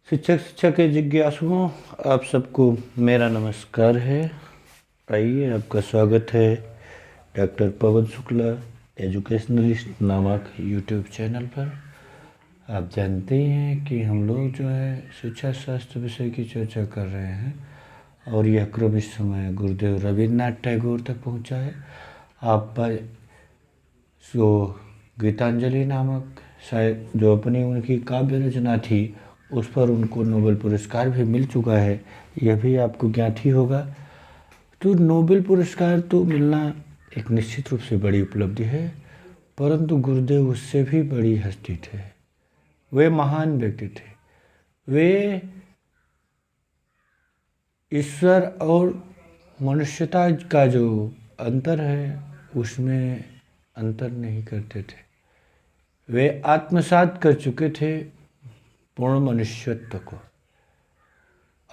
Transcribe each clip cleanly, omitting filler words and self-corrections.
शिक्षा के जिज्ञासुओं, आप सबको मेरा नमस्कार है। आइए, आपका स्वागत है डॉक्टर पवन शुक्ला एजुकेशनलिस्ट नामक यूट्यूब चैनल पर। आप जानते ही हैं कि हम लोग जो है शिक्षा शास्त्र विषय की चर्चा कर रहे हैं और यह क्रम इस समय गुरुदेव रविन्द्रनाथ टैगोर तक पहुंचा है। आप पर जो गीतांजलि नामक शायद जो अपनी उनकी काव्य रचना थी, उस पर उनको नोबेल पुरस्कार भी मिल चुका है, यह भी आपको ज्ञात ही होगा। तो नोबेल पुरस्कार तो मिलना एक निश्चित रूप से बड़ी उपलब्धि है, परंतु गुरुदेव उससे भी बड़ी हस्ती थे। वे महान व्यक्ति थे। वे ईश्वर और मनुष्यता का जो अंतर है उसमें अंतर नहीं करते थे। वे आत्मसात कर चुके थे पूर्ण मनुष्यत्व को,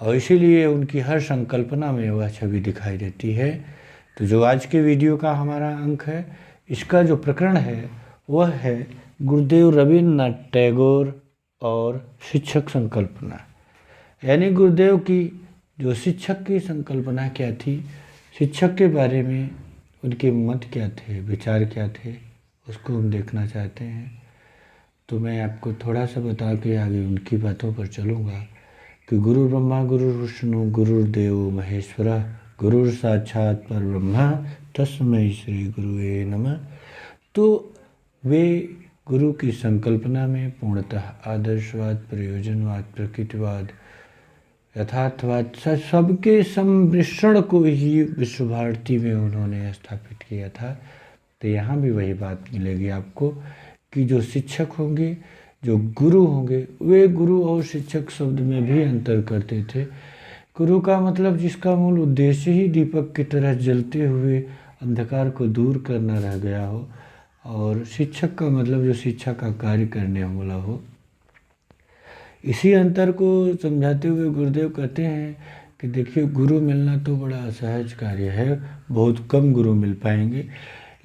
और इसीलिए उनकी हर संकल्पना में वह छवि दिखाई देती है। तो जो आज के वीडियो का हमारा अंक है, इसका जो प्रकरण है वह है गुरुदेव रविन्द्रनाथ टैगोर और शिक्षक संकल्पना। यानी गुरुदेव की जो शिक्षक की संकल्पना क्या थी, शिक्षक के बारे में उनके मत क्या थे, विचार क्या थे, उसको हम देखना चाहते हैं। तो मैं आपको थोड़ा सा बता के आगे उनकी बातों पर चलूँगा कि गुरु ब्रह्मा गुरु विष्णु गुरुर्देव महेश्वरा गुरु साक्षात परब्रह्म तस्मै श्री गुरुवे नमः। तो वे गुरु की संकल्पना में पूर्णतः आदर्शवाद, प्रयोजनवाद, प्रकृतिवाद, यथार्थवाद सबके सम्मिश्रण को ही विश्व भारती में उन्होंने स्थापित किया था। तो यहाँ भी वही बात मिलेगी आपको कि जो शिक्षक होंगे, जो गुरु होंगे, वे गुरु और शिक्षक शब्द में भी अंतर करते थे। गुरु का मतलब जिसका मूल उद्देश्य ही दीपक की तरह जलते हुए अंधकार को दूर करना रह गया हो, और शिक्षक का मतलब जो शिक्षा का कार्य करने वाला हो। इसी अंतर को समझाते हुए गुरुदेव कहते हैं कि देखिए, गुरु मिलना तो बड़ा असहज कार्य है, बहुत कम गुरु मिल पाएंगे,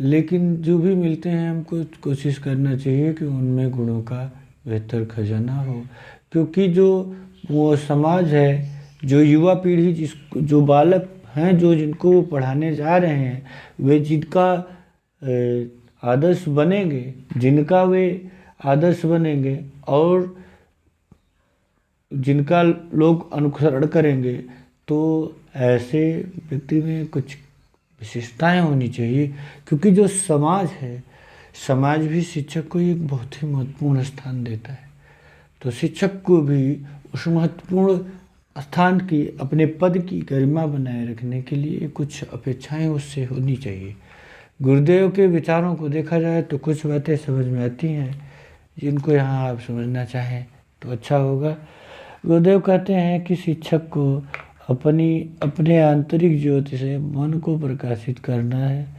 लेकिन जो भी मिलते हैं हमको कोशिश करना चाहिए कि उनमें गुणों का बेहतर खजाना हो। क्योंकि जो वो समाज है, जो युवा पीढ़ी, जो बालक हैं, जो जिनको वो पढ़ाने जा रहे हैं, वे जिनका आदर्श बनेंगे, जिनका वे आदर्श बनेंगे और जिनका लोग अनुसरण करेंगे, तो ऐसे व्यक्ति में कुछ विशेषताएं होनी चाहिए। क्योंकि जो समाज है, समाज भी शिक्षक को एक बहुत ही महत्वपूर्ण स्थान देता है। तो शिक्षक को भी उस महत्वपूर्ण स्थान की, अपने पद की गरिमा बनाए रखने के लिए कुछ अपेक्षाएं उससे होनी चाहिए। गुरुदेव के विचारों को देखा जाए तो कुछ बातें समझ में आती हैं, जिनको यहाँ आप समझना चाहें तो अच्छा होगा। गुरुदेव कहते हैं कि शिक्षक को अपने आंतरिक ज्योति से मन को प्रकाशित करना है,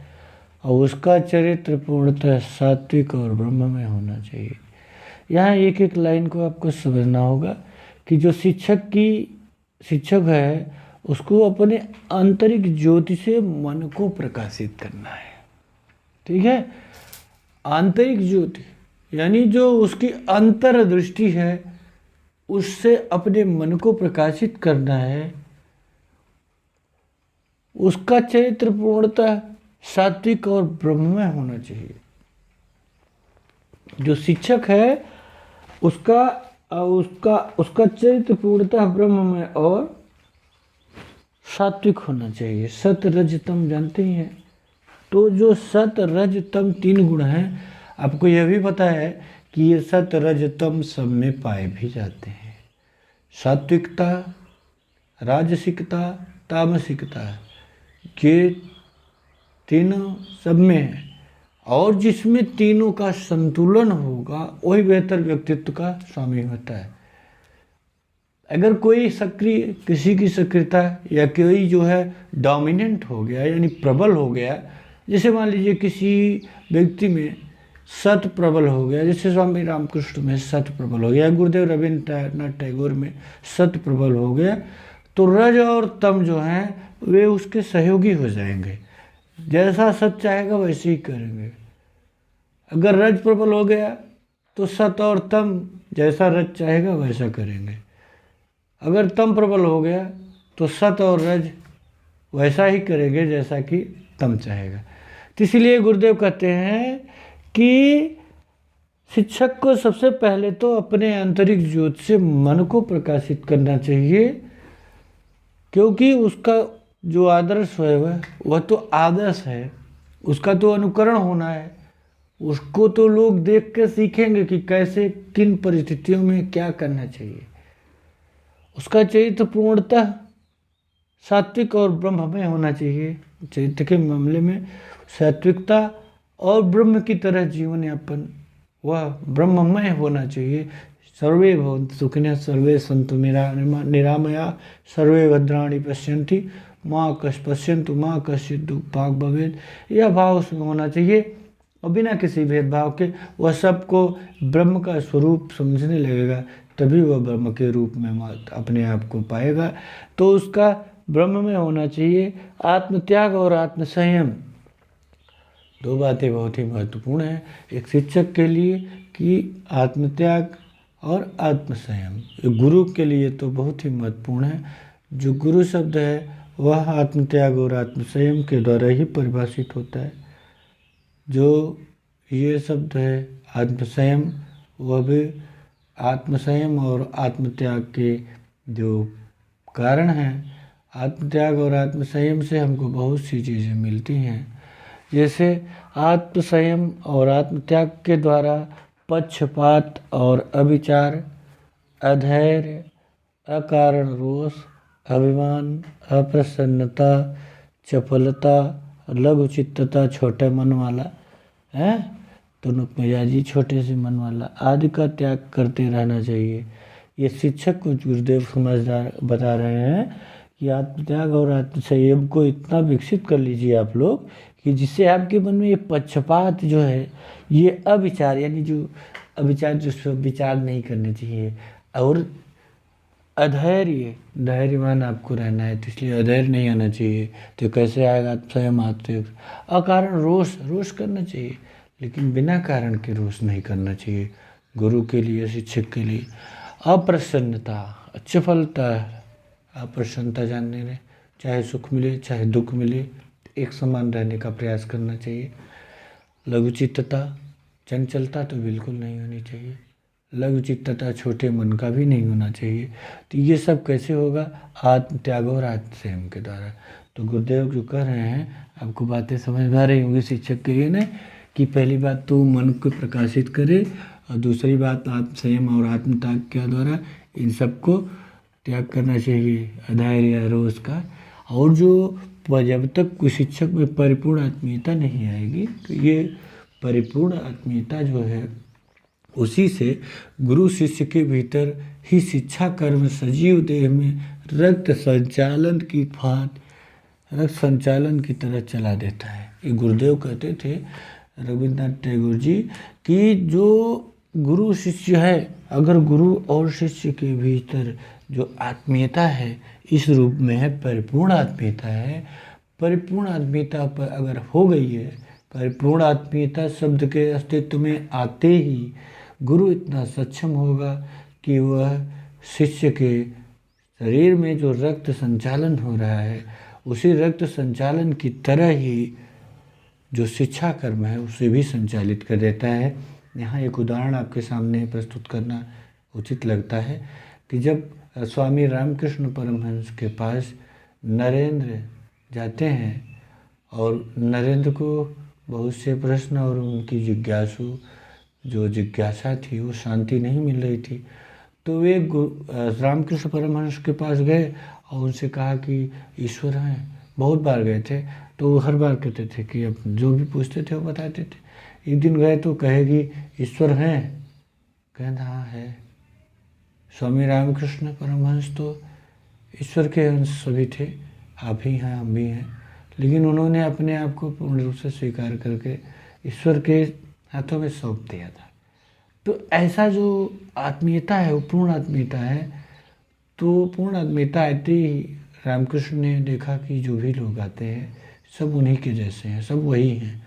और उसका चरित्र पूर्णतः सात्विक और ब्रह्ममय होना चाहिए। यहाँ एक एक लाइन को आपको समझना होगा कि जो शिक्षक है, उसको अपने आंतरिक ज्योति से मन को प्रकाशित करना है। ठीक है, आंतरिक ज्योति यानी जो उसकी अंतर्दृष्टि है, उससे अपने मन को प्रकाशित करना है। उसका चरित्र पूर्णतः सात्विक और ब्रह्ममय होना चाहिए। जो शिक्षक है, उसका चरित्र पूर्णतः ब्रह्ममय और सात्विक होना चाहिए। सत रज तम जानते ही हैं। तो जो सत रज तम तीन गुण हैं, आपको यह भी पता है कि ये सत रज तम सब में पाए भी जाते हैं। सात्विकता, राजसिकता, तामसिकता, ये तीनों सब में है, और जिसमें तीनों का संतुलन होगा वही बेहतर व्यक्तित्व का स्वामी होता है। अगर कोई किसी की सक्रियता या कोई जो है डोमिनेंट हो गया, यानी प्रबल हो गया, जैसे मान लीजिए किसी व्यक्ति में सत प्रबल हो गया, जैसे स्वामी रामकृष्ण में सत प्रबल हो गया, गुरुदेव रविन्द्रनाथ टैगोर में सत प्रबल हो गया, तो रज और तम जो हैं वे उसके सहयोगी हो जाएंगे। जैसा सत चाहेगा वैसे ही करेंगे। अगर रज प्रबल हो गया तो सत और तम जैसा रज चाहेगा वैसा करेंगे। अगर तम प्रबल हो गया तो सत और रज वैसा ही करेंगे जैसा कि तम चाहेगा। तो इसलिए गुरुदेव कहते हैं कि शिक्षक को सबसे पहले तो अपने आंतरिक ज्योति से मन को प्रकाशित करना चाहिए, क्योंकि उसका जो आदर्श है वह तो आदर्श है, उसका तो अनुकरण होना है। उसको तो लोग देख के सीखेंगे कि कैसे किन परिस्थितियों में क्या करना चाहिए। उसका चरित्र पूर्णतः सात्विक और ब्रह्ममय होना चाहिए। चरित्र के मामले में सात्विकता और ब्रह्म की तरह जीवन यापन वह ब्रह्ममय होना चाहिए। सर्वे भवन्तु सुखिनः सर्वे सन्तु निरामया सर्वे भद्राणि पश्यन्ति माँ पश्यन्तु माँ कश्चित् दुःखभाग् भवेत्। यह भाव उसमें होना चाहिए और बिना किसी भेदभाव के वह सबको ब्रह्म का स्वरूप समझने लगेगा, तभी वह ब्रह्म के रूप में अपने आप को पाएगा। तो उसका ब्रह्म में होना चाहिए। आत्मत्याग और आत्मसंयम दो बातें बहुत ही महत्वपूर्ण हैं एक शिक्षक के लिए, कि आत्मत्याग और आत्मसंयम गुरु के लिए तो बहुत ही महत्वपूर्ण है। जो गुरु शब्द है वह आत्मत्याग और आत्मसंयम के द्वारा ही परिभाषित होता है। जो ये शब्द है आत्मसंयम, वह भी आत्मसंयम और आत्मत्याग के जो कारण हैं। आत्मत्याग और आत्मसंयम से हमको बहुत सी चीज़ें मिलती हैं, जैसे आत्मसंयम और आत्मत्याग के द्वारा पक्षपात और अविचार, अधैर्य, अकारण रोष, अभिमान, अप्रसन्नता, चपलता, लघुचित्तता, छोटे मन वाला है तो मिजाजी छोटे से मन वाला आदि का त्याग करते रहना चाहिए। ये शिक्षक को गुरुदेव समझदार बता रहे हैं कि आत्मत्याग और आत्मसंयम को इतना विकसित कर लीजिए आप लोग कि जिससे आपके मन में ये पक्षपात जो है, ये अविचार यानी जो अविचार जो विचार नहीं करने चाहिए, और अधैर्य धैर्यवान आपको रहना है, तो इसलिए अधैर्य नहीं आना चाहिए। तो कैसे आएगा स्वयं आते। अकारण रोष रोष करना चाहिए, लेकिन बिना कारण के रोष नहीं करना चाहिए गुरु के लिए, शिक्षक के लिए। अप्रसन्नता, चपलता, अप्रसन्नता जानने में, चाहे सुख मिले चाहे दुख मिले एक समान रहने का प्रयास करना चाहिए। लघुचित्तता, चंचलता तो बिल्कुल नहीं होनी चाहिए। लघुचित्तता छोटे मन का भी नहीं होना चाहिए। तो ये सब कैसे होगा? आत्मत्याग और आत्मसंयम के द्वारा। तो गुरुदेव जो कह रहे हैं, आपको बातें समझ में आ रही होंगी शिक्षक के लिए ना, कि पहली बात तो मन को प्रकाशित करे, और दूसरी बात आत्मसंयम और आत्मत्याग के द्वारा इन सबको त्याग करना चाहिए, अधैर्य रोष का। और जो जब तक कोई शिक्षक में परिपूर्ण आत्मीयता नहीं आएगी, तो ये परिपूर्ण आत्मीयता जो है उसी से गुरु शिष्य के भीतर ही शिक्षा कर्म सजीव देह में रक्त संचालन की रक्त संचालन की तरह चला देता है। ये गुरुदेव कहते थे रविन्द्रनाथ टैगोर जी कि जो गुरु शिष्य है, अगर गुरु और शिष्य के भीतर जो आत्मीयता है इस रूप में है, परिपूर्ण आत्मीयता है, परिपूर्ण आत्मीयता पर अगर हो गई है, परिपूर्ण आत्मीयता शब्द के अस्तित्व में आते ही गुरु इतना सक्षम होगा कि वह शिष्य के शरीर में जो रक्त संचालन हो रहा है उसी रक्त संचालन की तरह ही जो शिक्षा कर्म है उसे भी संचालित कर देता है। यहाँ एक उदाहरण आपके सामने प्रस्तुत करना उचित लगता है कि जब स्वामी रामकृष्ण परमहंस के पास नरेंद्र जाते हैं और नरेंद्र को बहुत से प्रश्न और उनकी जो जिज्ञासा थी वो शांति नहीं मिल रही थी, तो वे रामकृष्ण परमहंस के पास गए और उनसे कहा कि ईश्वर हैं। बहुत बार गए थे तो वो हर बार कहते थे कि अब जो भी पूछते थे वो बताते थे। एक दिन गए तो कहे कि ईश्वर हैं, कहना हाँ है। स्वामी रामकृष्ण परमहंस तो ईश्वर के अंश सभी थे, आप ही हैं हम भी हैं, लेकिन उन्होंने अपने आप को पूर्ण रूप से स्वीकार करके ईश्वर के हाथों में सौंप दिया था। तो ऐसा जो आत्मीयता है वो पूर्ण आत्मीयता है। तो पूर्ण आत्मीयता आते ही रामकृष्ण ने देखा कि जो भी लोग आते हैं सब उन्हीं के जैसे हैं, सब वही हैं।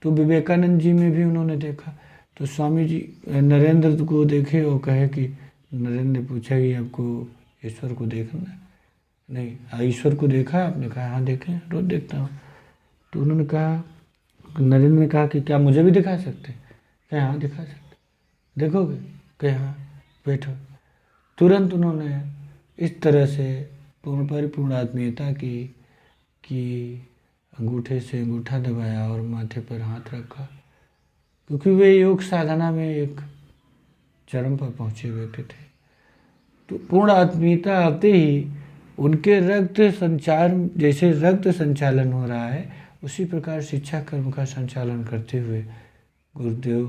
तो विवेकानंद जी में भी उन्होंने देखा। तो स्वामी जी नरेंद्र को देखे और कहे कि नरेंद्र ने पूछा कि आपको ईश्वर को देखना नहीं। ईश्वर को देखा आपने? कहा हाँ देखें, रोज देखता हूँ। तो उन्होंने कहा, नरेंद्र ने कहा कि क्या मुझे भी दिखा सकते? कहे हाँ दिखा सकते। देखोगे? कहे हाँ, बैठो। तुरंत उन्होंने इस तरह से परिपूर्ण आत्मीयता की कि अंगूठे से अंगूठा दबाया और माथे पर हाथ रखा, क्योंकि वे योग साधना में एक चरम पर पहुँचे व्यक्ति थे। तो पूर्ण आत्मीयता आते ही उनके रक्त संचार, जैसे रक्त संचालन हो रहा है उसी प्रकार शिक्षा कर्म का संचालन करते हुए गुरुदेव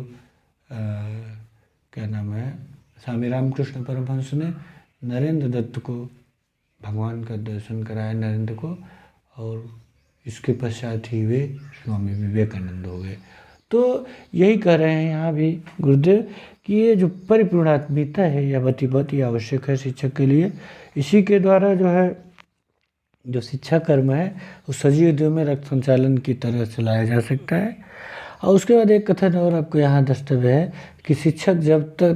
क्या नाम है, स्वामी रामकृष्ण परमहंस ने नरेंद्र दत्त को भगवान का दर्शन कराया, नरेंद्र को, और इसके पश्चात ही वे स्वामी विवेकानंद हो गए। तो यही कह रहे हैं यहाँ भी गुरुदेव कि ये जो परिपूर्ण आत्मीयता है यह बहुत ही आवश्यक है शिक्षक के लिए। इसी के द्वारा जो है जो शिक्षा कर्म है वो सजीव देव में रक्त संचालन की तरह चलाया जा सकता है। और उसके बाद एक कथन और आपको यहाँ द्रष्टव्य है कि शिक्षक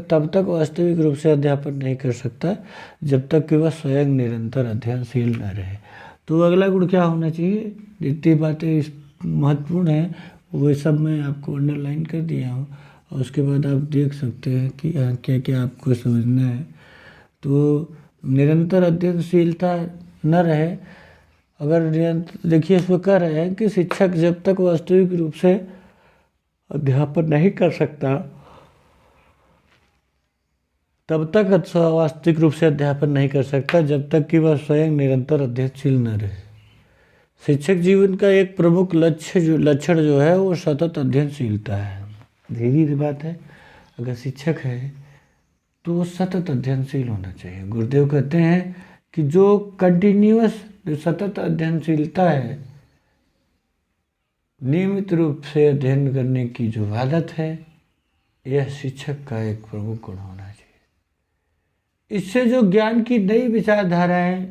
तब तक वास्तविक रूप से अध्यापन नहीं कर सकता जब तक कि वह स्वयं निरंतर अध्ययनशील न रहे। तो अगला गुण क्या होना चाहिए? जितनी बातें इस महत्वपूर्ण हैं वो सब मैं आपको अंडरलाइन कर दिया हूँ, और उसके बाद आप देख सकते हैं कि यहाँ क्या क्या आपको समझना है। तो निरंतर अध्ययनशीलता न रहे, अगर देखिए इसमें कह रहे हैं कि शिक्षक जब तक वास्तविक रूप से अध्यापन नहीं कर सकता तब तक वास्तविक रूप से अध्यापन नहीं कर सकता जब तक कि वह स्वयं निरंतर अध्ययनशील न रहे। शिक्षक जीवन का एक प्रमुख लक्षण जो है वो सतत अध्ययनशीलता है। धीरे बात है, अगर शिक्षक है तो वो सतत अध्ययनशील होना चाहिए। गुरुदेव कहते हैं कि जो कंटिन्यूअस, जो सतत अध्ययनशीलता है, नियमित रूप से अध्ययन करने की जो आदत है, यह शिक्षक का एक प्रमुख गुण होना चाहिए। इससे जो ज्ञान की नई विचारधाराएं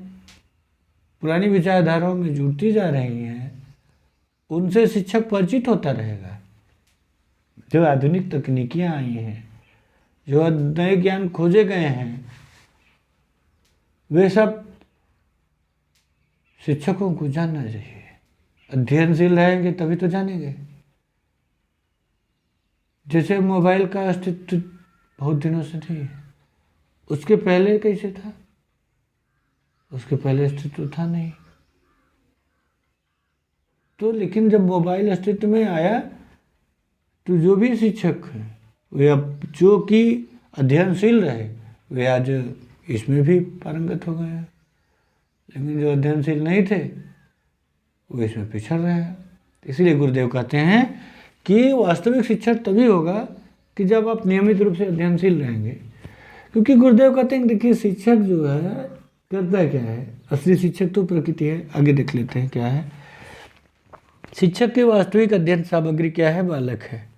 पुरानी विचारधाराओं में जुड़ती जा रही हैं उनसे शिक्षक परिचित होता रहेगा। जो आधुनिक तकनीकियां आई हैं, जो नए ज्ञान खोजे गए हैं, वे सब शिक्षकों को जानना चाहिए। अध्ययनशील रहेंगे तभी तो जानेंगे। जैसे मोबाइल का अस्तित्व बहुत दिनों से नहीं है, उसके पहले कैसे था? उसके पहले अस्तित्व था नहीं। तो लेकिन जब मोबाइल अस्तित्व में आया तो जो भी शिक्षक हैं वे अब जो कि अध्ययनशील रहे वे आज इसमें भी पारंगत हो गए हैं, लेकिन जो अध्ययनशील नहीं थे वो इसमें पिछड़ रहे हैं। इसीलिए गुरुदेव कहते हैं कि वास्तविक शिक्षक तभी होगा कि जब आप नियमित रूप से अध्ययनशील रहेंगे। क्योंकि गुरुदेव कहते हैं देखिए शिक्षक जो है करता क्या है, असली शिक्षक तो प्रकृति है। आगे देख लेते हैं क्या है। शिक्षक की वास्तविक अध्ययन सामग्री क्या है? बालक है।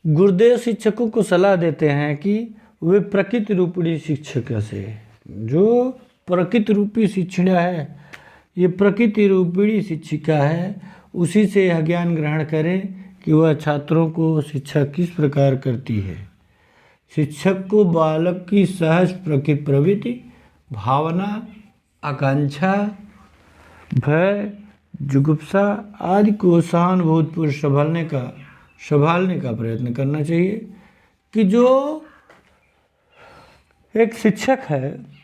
गुरुदेव शिक्षकों को सलाह देते हैं कि वे प्रकृति रूपी शिक्षक से, जो प्रकृति रूपी शिक्षिका है, ये प्रकृति रूपी शिक्षिका है, उसी से यह ज्ञान ग्रहण करें कि वह छात्रों को शिक्षा किस प्रकार करती है। शिक्षक को बालक की सहज प्रवृत्ति, भावना, आकांक्षा, भय, जुगुप्सा आदि को सहानुभूतिपूर्वक संभालने का प्रयत्न करना चाहिए। कि जो एक शिक्षक है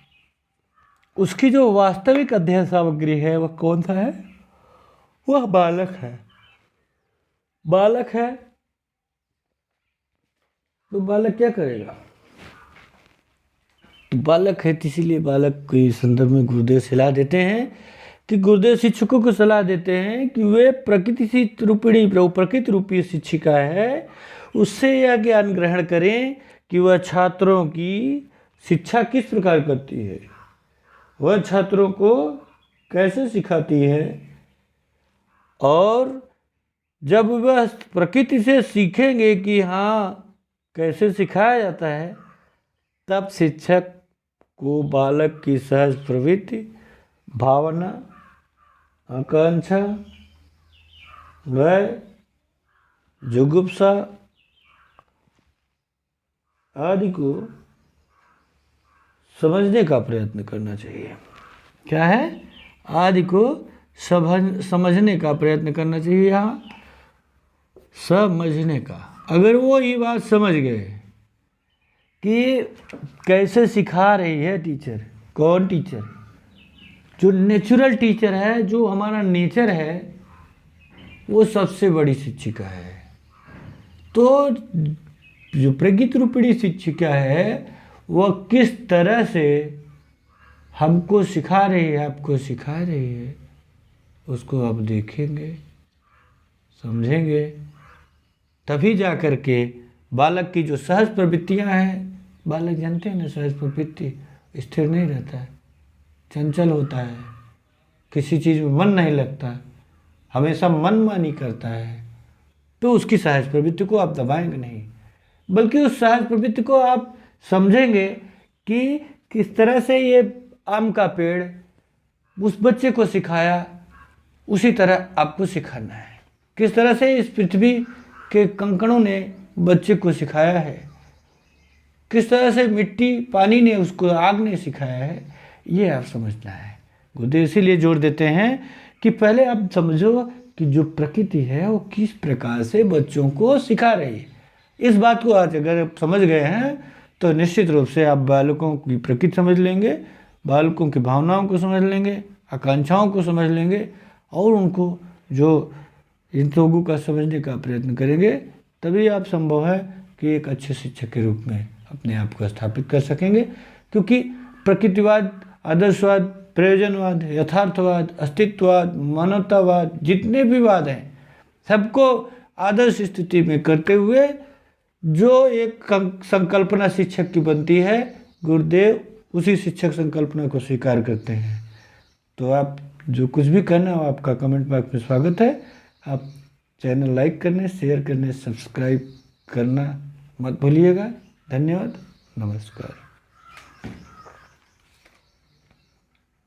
उसकी जो वास्तविक अध्ययन सामग्री है वह कौन सा है? वह बालक है। बालक है तो बालक क्या करेगा? तो बालक है, इसीलिए बालक के संदर्भ में गुरुदेव सलाह देते हैं कि गुरुदेव शिक्षकों को सलाह देते हैं कि वे प्रकृति रूपी शिक्षिका है, उससे यह ज्ञान ग्रहण करें कि वह छात्रों की शिक्षा किस प्रकार करती है, वह छात्रों को कैसे सिखाती है, और जब वह प्रकृति से सीखेंगे कि हाँ कैसे सिखाया जाता है, तब शिक्षक को बालक की सहज प्रवृत्ति, भावना, आकांक्षा, भय, जुगुप्सा आदि को समझने का प्रयत्न करना चाहिए। क्या है? आदि को समझने का प्रयत्न करना चाहिए। यहाँ समझने का, अगर वो ये बात समझ गए कि कैसे सिखा रही है टीचर, कौन टीचर, जो नेचुरल टीचर है, जो हमारा नेचर है, वो सबसे बड़ी शिक्षिका है। तो जो प्रकृति रूपिणी शिक्षिका है वह किस तरह से हमको सिखा रही है, आपको सिखा रही है, उसको आप देखेंगे, समझेंगे, तभी जा कर के बालक की जो सहज प्रवृत्तियां हैं, बालक जानते हैं ना, सहज प्रवृत्ति स्थिर नहीं रहता है, चंचल होता है, किसी चीज़ में मन नहीं लगता, हमेशा मनमानी करता है, तो उसकी सहज प्रवृत्ति को आप दबाएंगे नहीं, बल्कि उस सहज प्रवृत्ति को आप समझेंगे कि किस तरह से ये आम का पेड़ उस बच्चे को सिखाया, उसी तरह आपको सिखाना है। किस तरह से इस पृथ्वी के कंकड़ों ने बच्चे को सिखाया है, किस तरह से मिट्टी पानी ने उसको, आग ने सिखाया है, ये आप समझना है। गुरुदेव इसीलिए जोर देते हैं कि पहले आप समझो कि जो प्रकृति है वो किस प्रकार से बच्चों को सिखा रही है। इस बात को आज अगर आप समझ गए हैं तो निश्चित रूप से आप बालकों की प्रकृति समझ लेंगे, बालकों की भावनाओं को समझ लेंगे, आकांक्षाओं को समझ लेंगे, और उनको जो इन लोगों का समझने का प्रयत्न करेंगे, तभी आप संभव है कि एक अच्छे शिक्षक के रूप में अपने आप को स्थापित कर सकेंगे। क्योंकि प्रकृतिवाद, आदर्शवाद, प्रयोजनवाद, यथार्थवाद, अस्तित्ववाद, मानवतावाद, जितने भी वाद हैं, सबको आदर्श स्थिति में करते हुए जो एक संकल्पना शिक्षक की बनती है, गुरुदेव उसी शिक्षक संकल्पना को स्वीकार करते हैं। तो आप जो कुछ भी करना हो, आपका कमेंट बॉक्स में स्वागत है। आप चैनल लाइक करने, शेयर करने, सब्सक्राइब करना मत भूलिएगा। धन्यवाद, नमस्कार।